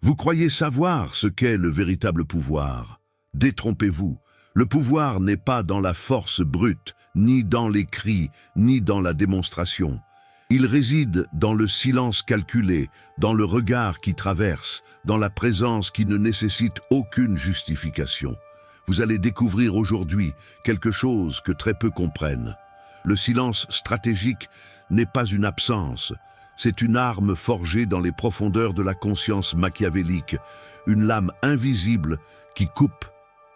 Vous croyez savoir ce qu'est le véritable pouvoir. Détrompez-vous. Le pouvoir n'est pas dans la force brute, ni dans les cris, ni dans la démonstration. Il réside dans le silence calculé, dans le regard qui traverse, dans la présence qui ne nécessite aucune justification. Vous allez découvrir aujourd'hui quelque chose que très peu comprennent. Le silence stratégique n'est pas une absence, c'est une arme forgée dans les profondeurs de la conscience machiavélique, une lame invisible qui coupe,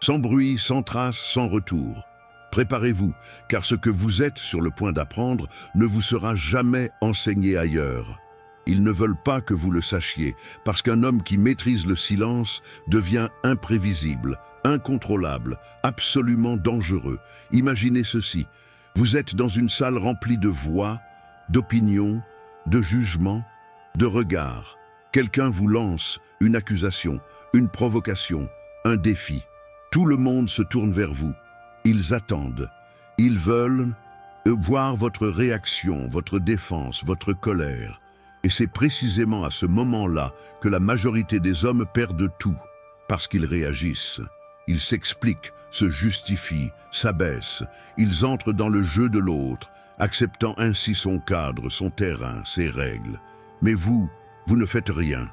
sans bruit, sans trace, sans retour. Préparez-vous, car ce que vous êtes sur le point d'apprendre ne vous sera jamais enseigné ailleurs. Ils ne veulent pas que vous le sachiez, parce qu'un homme qui maîtrise le silence devient imprévisible, incontrôlable, absolument dangereux. Imaginez ceci, vous êtes dans une salle remplie de voix, d'opinions, de jugements, de regards. Quelqu'un vous lance une accusation, une provocation, un défi. Tout le monde se tourne vers vous. Ils attendent. Ils veulent voir votre réaction, votre défense, votre colère. Et c'est précisément à ce moment-là que la majorité des hommes perdent tout, parce qu'ils réagissent. Ils s'expliquent, se justifient, s'abaissent. Ils entrent dans le jeu de l'autre, acceptant ainsi son cadre, son terrain, ses règles. Mais vous ne faites rien.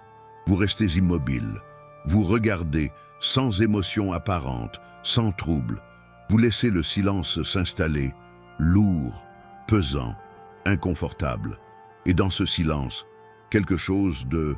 Vous restez immobile. Vous regardez, sans émotion apparente, sans trouble. Vous laissez le silence s'installer, lourd, pesant, inconfortable. Et dans ce silence, quelque chose de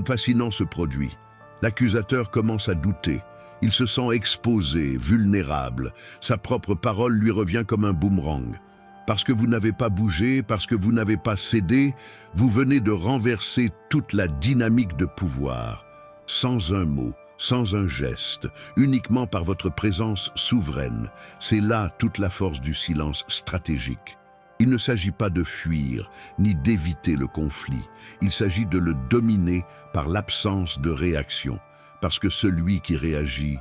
fascinant se produit. L'accusateur commence à douter. Il se sent exposé, vulnérable. Sa propre parole lui revient comme un boomerang. Parce que vous n'avez pas bougé, parce que vous n'avez pas cédé, vous venez de renverser toute la dynamique de pouvoir. Sans un mot, sans un geste, uniquement par votre présence souveraine. C'est là toute la force du silence stratégique. Il ne s'agit pas de fuir, ni d'éviter le conflit. Il s'agit de le dominer par l'absence de réaction. Parce que celui qui réagit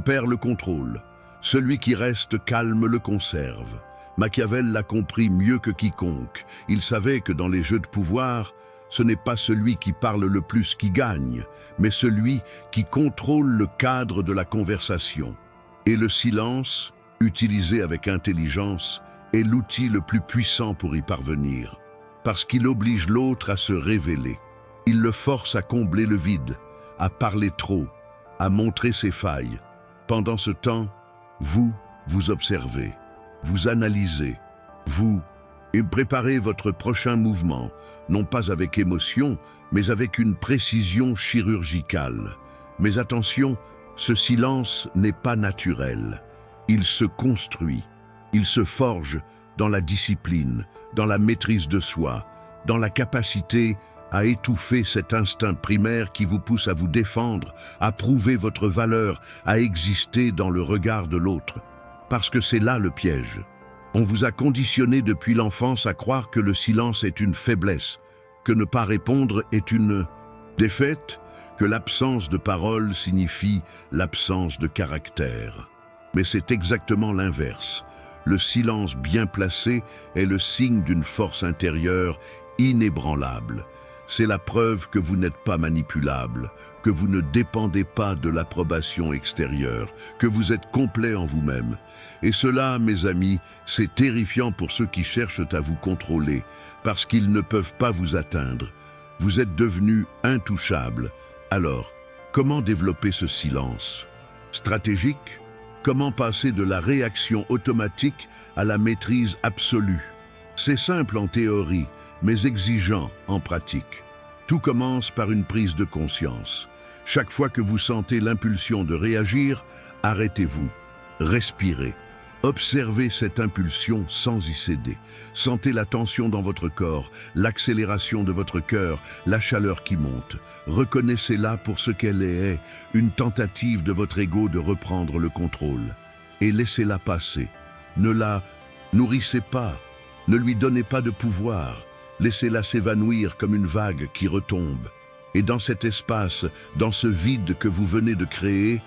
perd le contrôle. Celui qui reste calme le conserve. Machiavel l'a compris mieux que quiconque. Il savait que dans les jeux de pouvoir, ce n'est pas celui qui parle le plus qui gagne, mais celui qui contrôle le cadre de la conversation. Et le silence, utilisé avec intelligence, est l'outil le plus puissant pour y parvenir, parce qu'il oblige l'autre à se révéler. Il le force à combler le vide, à parler trop, à montrer ses failles. Pendant ce temps, vous observez, vous analysez, vous préparez votre prochain mouvement, non pas avec émotion, mais avec une précision chirurgicale. Mais attention, ce silence n'est pas naturel. Il se construit, il se forge dans la discipline, dans la maîtrise de soi, dans la capacité à étouffer cet instinct primaire qui vous pousse à vous défendre, à prouver votre valeur, à exister dans le regard de l'autre. Parce que c'est là le piège. On vous a conditionné depuis l'enfance à croire que le silence est une faiblesse, que ne pas répondre est une défaite, que l'absence de parole signifie l'absence de caractère. Mais c'est exactement l'inverse. Le silence bien placé est le signe d'une force intérieure inébranlable. C'est la preuve que vous n'êtes pas manipulable, que vous ne dépendez pas de l'approbation extérieure, que vous êtes complet en vous-même. Et cela, mes amis, c'est terrifiant pour ceux qui cherchent à vous contrôler, parce qu'ils ne peuvent pas vous atteindre. Vous êtes devenu intouchable. Alors, comment développer ce silence? Stratégique? Comment passer de la réaction automatique à la maîtrise absolue? C'est simple en théorie, mais exigeant en pratique. Tout commence par une prise de conscience. Chaque fois que vous sentez l'impulsion de réagir, arrêtez-vous, respirez. Observez cette impulsion sans y céder. Sentez la tension dans votre corps, l'accélération de votre cœur, la chaleur qui monte. Reconnaissez-la pour ce qu'elle est, une tentative de votre ego de reprendre le contrôle. Et laissez-la passer. Ne la nourrissez pas, ne lui donnez pas de pouvoir. Laissez-la s'évanouir comme une vague qui retombe. Et dans cet espace, dans ce vide que vous venez de créer,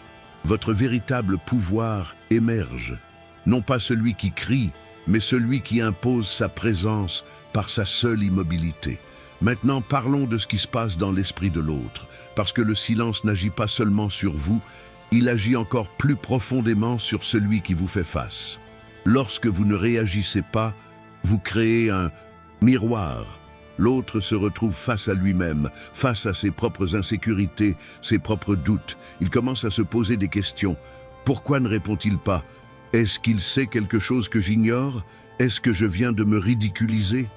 votre véritable pouvoir émerge. Non pas celui qui crie, mais celui qui impose sa présence par sa seule immobilité. Maintenant, parlons de ce qui se passe dans l'esprit de l'autre, parce que le silence n'agit pas seulement sur vous, il agit encore plus profondément sur celui qui vous fait face. Lorsque vous ne réagissez pas, vous créez un miroir. L'autre se retrouve face à lui-même, face à ses propres insécurités, ses propres doutes. Il commence à se poser des questions. Pourquoi ne répond-il pas? Est-ce qu'il sait quelque chose que j'ignore? Est-ce que je viens de me ridiculiser?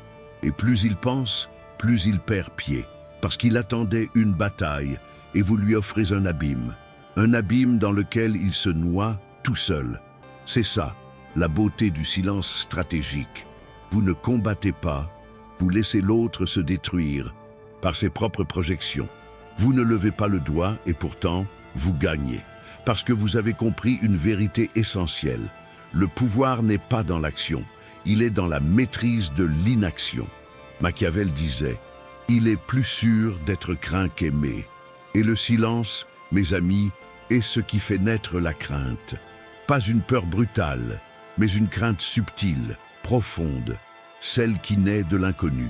Et plus il pense, plus il perd pied, parce qu'il attendait une bataille, et vous lui offrez un abîme dans lequel il se noie tout seul. C'est ça, la beauté du silence stratégique. Vous ne combattez pas, vous laissez l'autre se détruire par ses propres projections. Vous ne levez pas le doigt et pourtant, vous gagnez. Parce que vous avez compris une vérité essentielle. Le pouvoir n'est pas dans l'action, il est dans la maîtrise de l'inaction. Machiavel disait « Il est plus sûr d'être craint qu'aimé ». Et le silence, mes amis, est ce qui fait naître la crainte. Pas une peur brutale, mais une crainte subtile, profonde, celle qui naît de l'inconnu.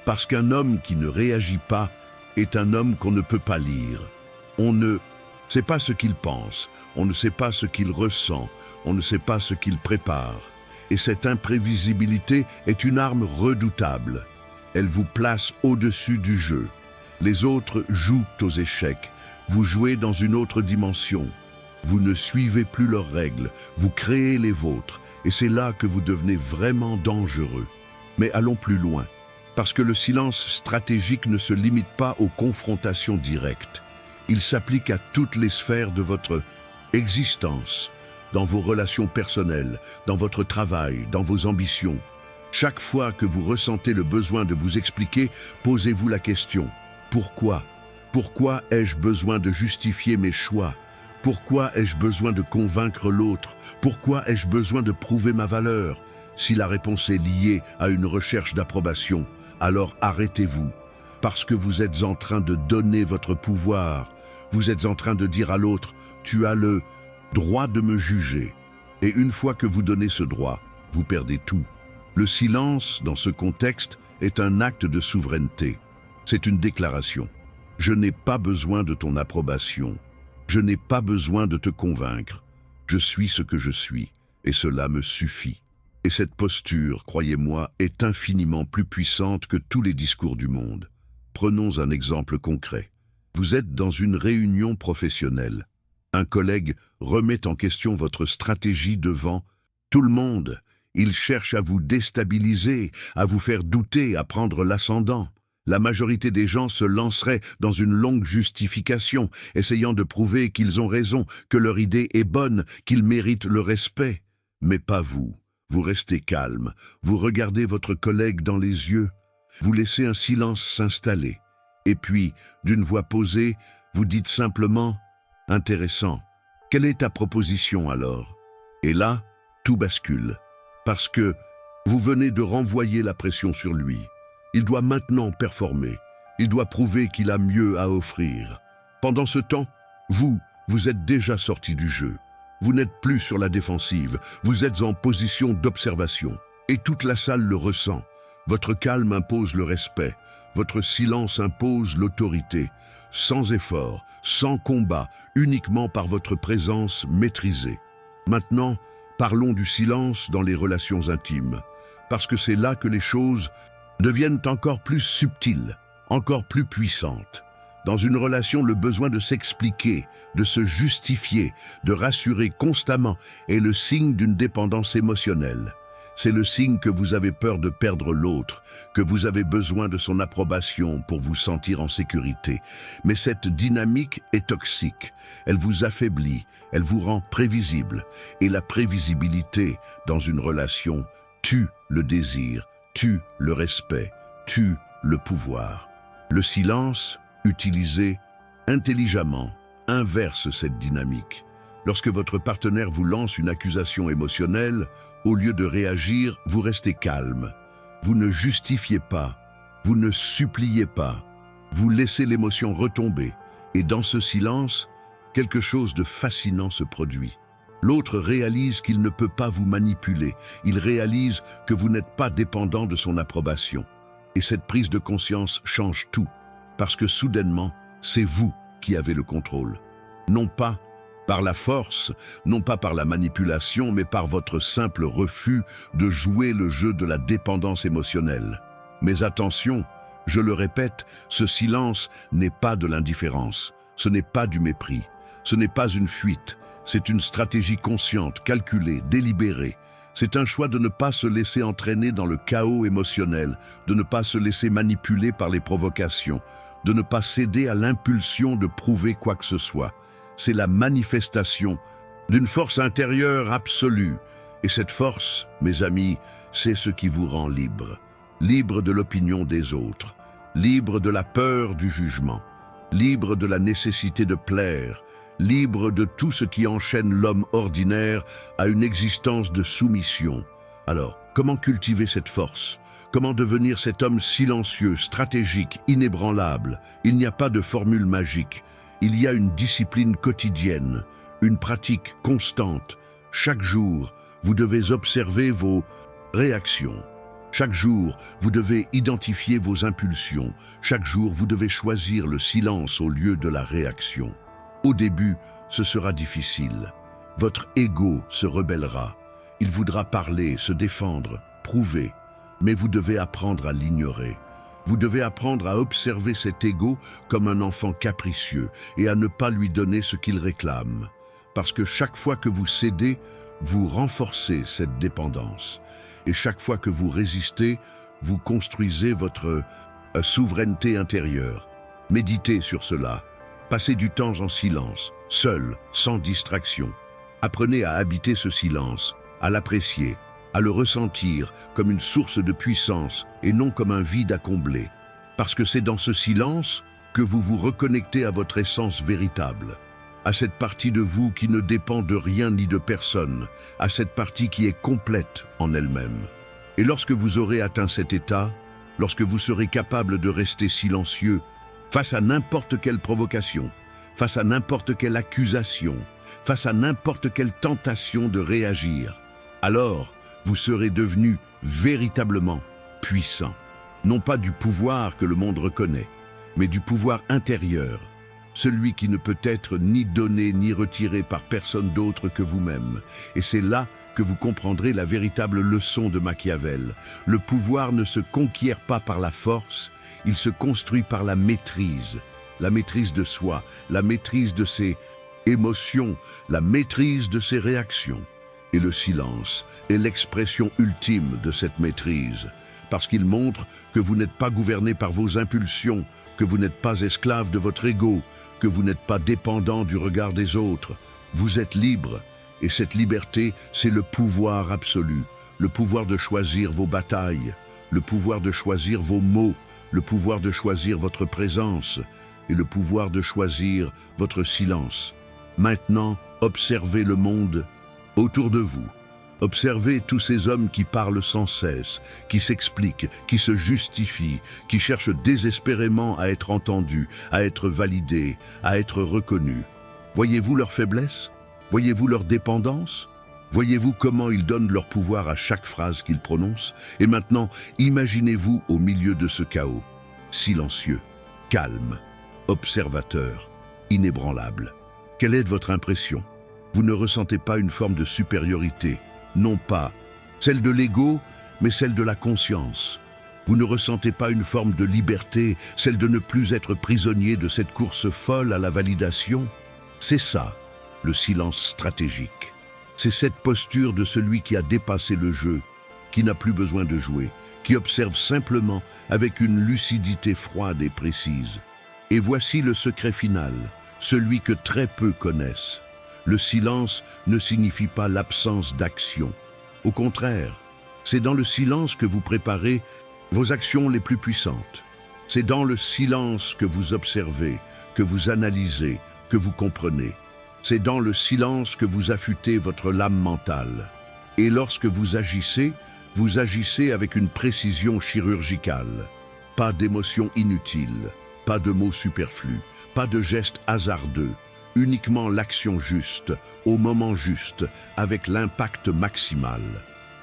Parce qu'un homme qui ne réagit pas est un homme qu'on ne peut pas lire. On ne sait pas ce qu'il pense, on ne sait pas ce qu'il ressent, on ne sait pas ce qu'il prépare. Et cette imprévisibilité est une arme redoutable. Elle vous place au-dessus du jeu. Les autres jouent aux échecs. Vous jouez dans une autre dimension. Vous ne suivez plus leurs règles, vous créez les vôtres. Et c'est là que vous devenez vraiment dangereux. Mais allons plus loin. Parce que le silence stratégique ne se limite pas aux confrontations directes. Il s'applique à toutes les sphères de votre existence, dans vos relations personnelles, dans votre travail, dans vos ambitions. Chaque fois que vous ressentez le besoin de vous expliquer, posez-vous la question « Pourquoi ? Pourquoi ai-je besoin de justifier mes choix ? Pourquoi ai-je besoin de convaincre l'autre ? Pourquoi ai-je besoin de prouver ma valeur ? Si la réponse est liée à une recherche d'approbation, alors arrêtez-vous. Parce que vous êtes en train de donner votre pouvoir. Vous êtes en train de dire à l'autre « Tu as le droit de me juger ». Et une fois que vous donnez ce droit, vous perdez tout. Le silence, dans ce contexte, est un acte de souveraineté. C'est une déclaration. Je n'ai pas besoin de ton approbation. Je n'ai pas besoin de te convaincre. Je suis ce que je suis, et cela me suffit. Et cette posture, croyez-moi, est infiniment plus puissante que tous les discours du monde. Prenons un exemple concret. Vous êtes dans une réunion professionnelle. Un collègue remet en question votre stratégie devant tout le monde. Il cherche à vous déstabiliser, à vous faire douter, à prendre l'ascendant. La majorité des gens se lanceraient dans une longue justification, essayant de prouver qu'ils ont raison, que leur idée est bonne, qu'ils méritent le respect. Mais pas vous. Vous restez calme, vous regardez votre collègue dans les yeux, vous laissez un silence s'installer. Et puis, d'une voix posée, vous dites simplement « Intéressant. Quelle est ta proposition alors ?» Et là, tout bascule. Parce que vous venez de renvoyer la pression sur lui. Il doit maintenant performer. Il doit prouver qu'il a mieux à offrir. Pendant ce temps, vous êtes déjà sorti du jeu. Vous n'êtes plus sur la défensive. Vous êtes en position d'observation. Et toute la salle le ressent. Votre calme impose le respect. Votre silence impose l'autorité. Sans effort, sans combat, uniquement par votre présence maîtrisée. Maintenant, parlons du silence dans les relations intimes. Parce que c'est là que les choses deviennent encore plus subtiles, encore plus puissantes. Dans une relation, le besoin de s'expliquer, de se justifier, de rassurer constamment est le signe d'une dépendance émotionnelle. C'est le signe que vous avez peur de perdre l'autre, que vous avez besoin de son approbation pour vous sentir en sécurité. Mais cette dynamique est toxique. Elle vous affaiblit, elle vous rend prévisible. Et la prévisibilité dans une relation tue le désir, tue le respect, tue le pouvoir. Le silence, utilisé intelligemment, inverse cette dynamique. Lorsque votre partenaire vous lance une accusation émotionnelle, au lieu de réagir, vous restez calme. Vous ne justifiez pas, vous ne suppliez pas, vous laissez l'émotion retomber. Et dans ce silence, quelque chose de fascinant se produit. L'autre réalise qu'il ne peut pas vous manipuler. Il réalise que vous n'êtes pas dépendant de son approbation. Et cette prise de conscience change tout, parce que soudainement, c'est vous qui avez le contrôle. Non pas par la force, non pas par la manipulation, mais par votre simple refus de jouer le jeu de la dépendance émotionnelle. Mais attention, je le répète, ce silence n'est pas de l'indifférence, ce n'est pas du mépris, ce n'est pas une fuite, c'est une stratégie consciente, calculée, délibérée. C'est un choix de ne pas se laisser entraîner dans le chaos émotionnel, de ne pas se laisser manipuler par les provocations, de ne pas céder à l'impulsion de prouver quoi que ce soit. C'est la manifestation d'une force intérieure absolue. Et cette force, mes amis, c'est ce qui vous rend libre. Libre de l'opinion des autres, libre de la peur du jugement, libre de la nécessité de plaire, libre de tout ce qui enchaîne l'homme ordinaire à une existence de soumission. Alors, comment cultiver cette force ? Comment devenir cet homme silencieux, stratégique, inébranlable ? Il n'y a pas de formule magique. Il y a une discipline quotidienne, une pratique constante. Chaque jour, vous devez observer vos réactions. Chaque jour, vous devez identifier vos impulsions. Chaque jour, vous devez choisir le silence au lieu de la réaction. Au début, ce sera difficile. Votre ego se rebellera. Il voudra parler, se défendre, prouver. Mais vous devez apprendre à l'ignorer. Vous devez apprendre à observer cet ego comme un enfant capricieux et à ne pas lui donner ce qu'il réclame. Parce que chaque fois que vous cédez, vous renforcez cette dépendance. Et chaque fois que vous résistez, vous construisez votre souveraineté intérieure. Méditez sur cela. Passez du temps en silence, seul, sans distraction. Apprenez à habiter ce silence, à l'apprécier, à le ressentir comme une source de puissance et non comme un vide à combler. Parce que c'est dans ce silence que vous vous reconnectez à votre essence véritable, à cette partie de vous qui ne dépend de rien ni de personne, à cette partie qui est complète en elle-même. Et lorsque vous aurez atteint cet état, lorsque vous serez capable de rester silencieux face à n'importe quelle provocation, face à n'importe quelle accusation, face à n'importe quelle tentation de réagir, alors vous serez devenu véritablement puissant. Non pas du pouvoir que le monde reconnaît, mais du pouvoir intérieur, celui qui ne peut être ni donné ni retiré par personne d'autre que vous-même. Et c'est là que vous comprendrez la véritable leçon de Machiavel. Le pouvoir ne se conquiert pas par la force, il se construit par la maîtrise de soi, la maîtrise de ses émotions, la maîtrise de ses réactions. Et le silence est l'expression ultime de cette maîtrise, parce qu'il montre que vous n'êtes pas gouverné par vos impulsions, que vous n'êtes pas esclave de votre ego, que vous n'êtes pas dépendant du regard des autres. Vous êtes libre, et cette liberté, c'est le pouvoir absolu, le pouvoir de choisir vos batailles, le pouvoir de choisir vos mots, le pouvoir de choisir votre présence, et le pouvoir de choisir votre silence. Maintenant, observez le monde autour de vous. Observez tous ces hommes qui parlent sans cesse, qui s'expliquent, qui se justifient, qui cherchent désespérément à être entendus, à être validés, à être reconnus. Voyez-vous leur faiblesse? Voyez-vous leur dépendance? Voyez-vous comment ils donnent leur pouvoir à chaque phrase qu'ils prononcent? Et maintenant, imaginez-vous au milieu de ce chaos, silencieux, calme, observateur, inébranlable. Quelle est votre impression? Vous ne ressentez pas une forme de supériorité, non pas celle de l'ego, mais celle de la conscience. Vous ne ressentez pas une forme de liberté, celle de ne plus être prisonnier de cette course folle à la validation. C'est ça, le silence stratégique. C'est cette posture de celui qui a dépassé le jeu, qui n'a plus besoin de jouer, qui observe simplement avec une lucidité froide et précise. Et voici le secret final, celui que très peu connaissent. Le silence ne signifie pas l'absence d'action. Au contraire, c'est dans le silence que vous préparez vos actions les plus puissantes. C'est dans le silence que vous observez, que vous analysez, que vous comprenez. C'est dans le silence que vous affûtez votre lame mentale. Et lorsque vous agissez avec une précision chirurgicale. Pas d'émotions inutiles, pas de mots superflus, pas de gestes hasardeux. Uniquement l'action juste, au moment juste, avec l'impact maximal.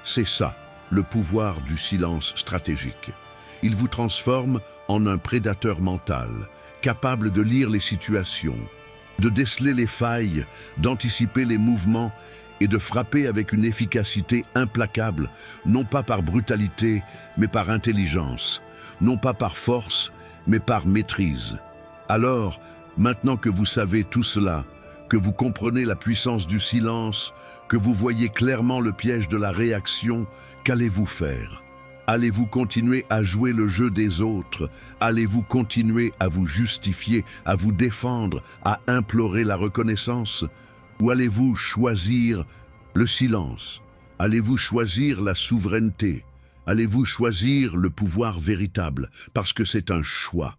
C'est ça, le pouvoir du silence stratégique. Il vous transforme en un prédateur mental, capable de lire les situations, de déceler les failles, d'anticiper les mouvements et de frapper avec une efficacité implacable, non pas par brutalité, mais par intelligence, non pas par force, mais par maîtrise. Alors, maintenant que vous savez tout cela, que vous comprenez la puissance du silence, que vous voyez clairement le piège de la réaction, qu'allez-vous faire? Allez-vous continuer à jouer le jeu des autres? Allez-vous continuer à vous justifier, à vous défendre, à implorer la reconnaissance? Ou allez-vous choisir le silence? Allez-vous choisir la souveraineté? Allez-vous choisir le pouvoir véritable? Parce que c'est un choix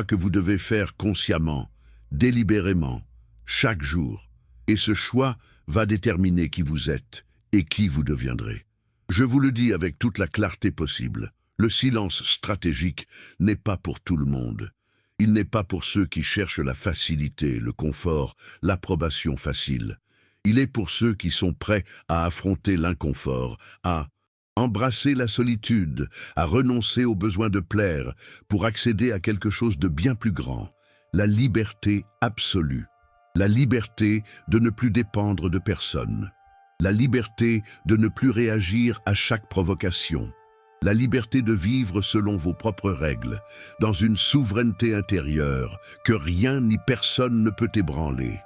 que vous devez faire consciemment, délibérément, chaque jour. Et ce choix va déterminer qui vous êtes et qui vous deviendrez. Je vous le dis avec toute la clarté possible, le silence stratégique n'est pas pour tout le monde. Il n'est pas pour ceux qui cherchent la facilité, le confort, l'approbation facile. Il est pour ceux qui sont prêts à affronter l'inconfort, à embrasser la solitude, à renoncer au besoin de plaire pour accéder à quelque chose de bien plus grand, la liberté absolue. La liberté de ne plus dépendre de personne. La liberté de ne plus réagir à chaque provocation. La liberté de vivre selon vos propres règles, dans une souveraineté intérieure que rien ni personne ne peut ébranler.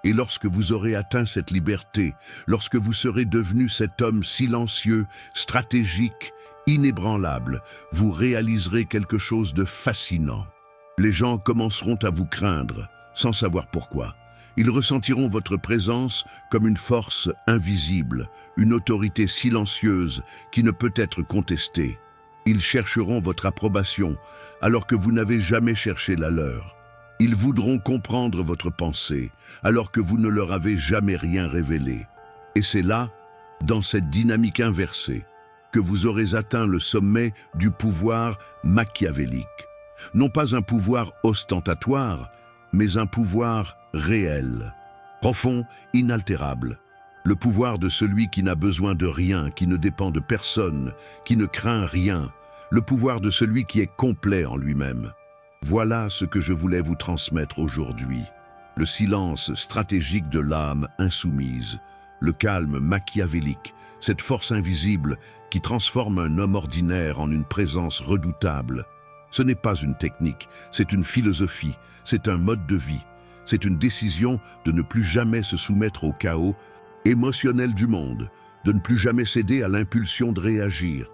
Et lorsque vous aurez atteint cette liberté, lorsque vous serez devenu cet homme silencieux, stratégique, inébranlable, vous réaliserez quelque chose de fascinant. Les gens commenceront à vous craindre, sans savoir pourquoi. Ils ressentiront votre présence comme une force invisible, une autorité silencieuse qui ne peut être contestée. Ils chercheront votre approbation alors que vous n'avez jamais cherché la leur. Ils voudront comprendre votre pensée alors que vous ne leur avez jamais rien révélé. Et c'est là, dans cette dynamique inversée, que vous aurez atteint le sommet du pouvoir machiavélique. Non pas un pouvoir ostentatoire, mais un pouvoir réel, profond, inaltérable. Le pouvoir de celui qui n'a besoin de rien, qui ne dépend de personne, qui ne craint rien. Le pouvoir de celui qui est complet en lui-même. Voilà ce que je voulais vous transmettre aujourd'hui. Le silence stratégique de l'âme insoumise, le calme machiavélique, cette force invisible qui transforme un homme ordinaire en une présence redoutable. Ce n'est pas une technique, c'est une philosophie, c'est un mode de vie. C'est une décision de ne plus jamais se soumettre au chaos émotionnel du monde, de ne plus jamais céder à l'impulsion de réagir,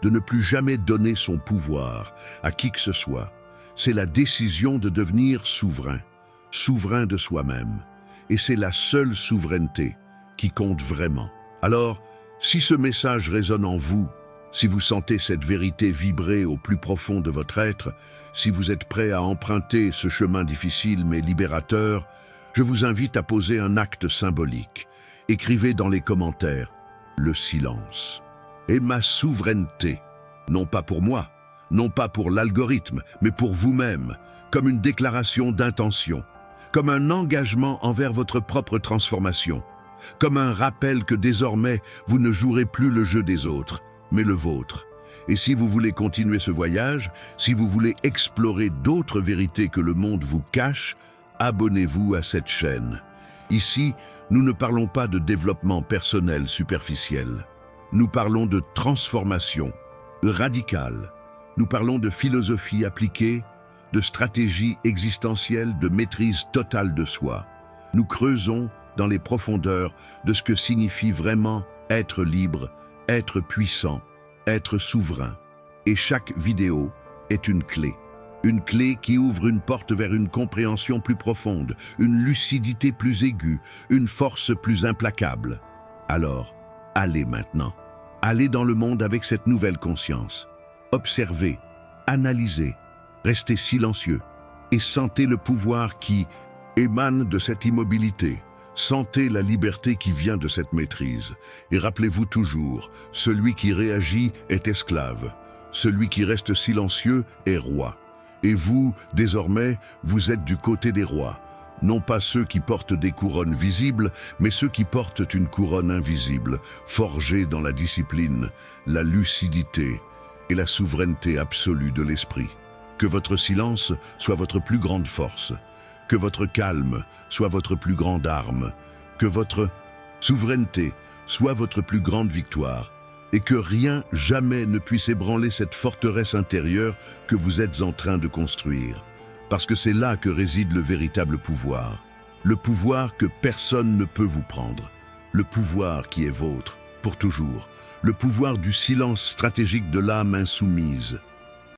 de ne plus jamais donner son pouvoir à qui que ce soit. C'est la décision de devenir souverain, souverain de soi-même. Et c'est la seule souveraineté qui compte vraiment. Alors, si ce message résonne en vous, si vous sentez cette vérité vibrer au plus profond de votre être, si vous êtes prêt à emprunter ce chemin difficile mais libérateur, je vous invite à poser un acte symbolique. Écrivez dans les commentaires « Le silence » et « Ma souveraineté », non pas pour moi, non pas pour l'algorithme, mais pour vous-même, comme une déclaration d'intention, comme un engagement envers votre propre transformation, comme un rappel que désormais vous ne jouerez plus le jeu des autres, mais le vôtre. Et si vous voulez continuer ce voyage, si vous voulez explorer d'autres vérités que le monde vous cache, abonnez-vous à cette chaîne. Ici, nous ne parlons pas de développement personnel superficiel. Nous parlons de transformation radicale. Nous parlons de philosophie appliquée, de stratégie existentielle, de maîtrise totale de soi. Nous creusons dans les profondeurs de ce que signifie vraiment être libre, être puissant, être souverain. Et chaque vidéo est une clé. Une clé qui ouvre une porte vers une compréhension plus profonde, une lucidité plus aiguë, une force plus implacable. Alors, allez maintenant. Allez dans le monde avec cette nouvelle conscience. Observez, analysez, restez silencieux et sentez le pouvoir qui émane de cette immobilité. Sentez la liberté qui vient de cette maîtrise. Et rappelez-vous toujours, celui qui réagit est esclave. Celui qui reste silencieux est roi. Et vous, désormais, vous êtes du côté des rois. Non pas ceux qui portent des couronnes visibles, mais ceux qui portent une couronne invisible, forgée dans la discipline, la lucidité et la souveraineté absolue de l'esprit. Que votre silence soit votre plus grande force, que votre calme soit votre plus grande arme, que votre souveraineté soit votre plus grande victoire, et que rien jamais ne puisse ébranler cette forteresse intérieure que vous êtes en train de construire. Parce que c'est là que réside le véritable pouvoir. Le pouvoir que personne ne peut vous prendre. Le pouvoir qui est vôtre, pour toujours. Le pouvoir du silence stratégique de l'âme insoumise.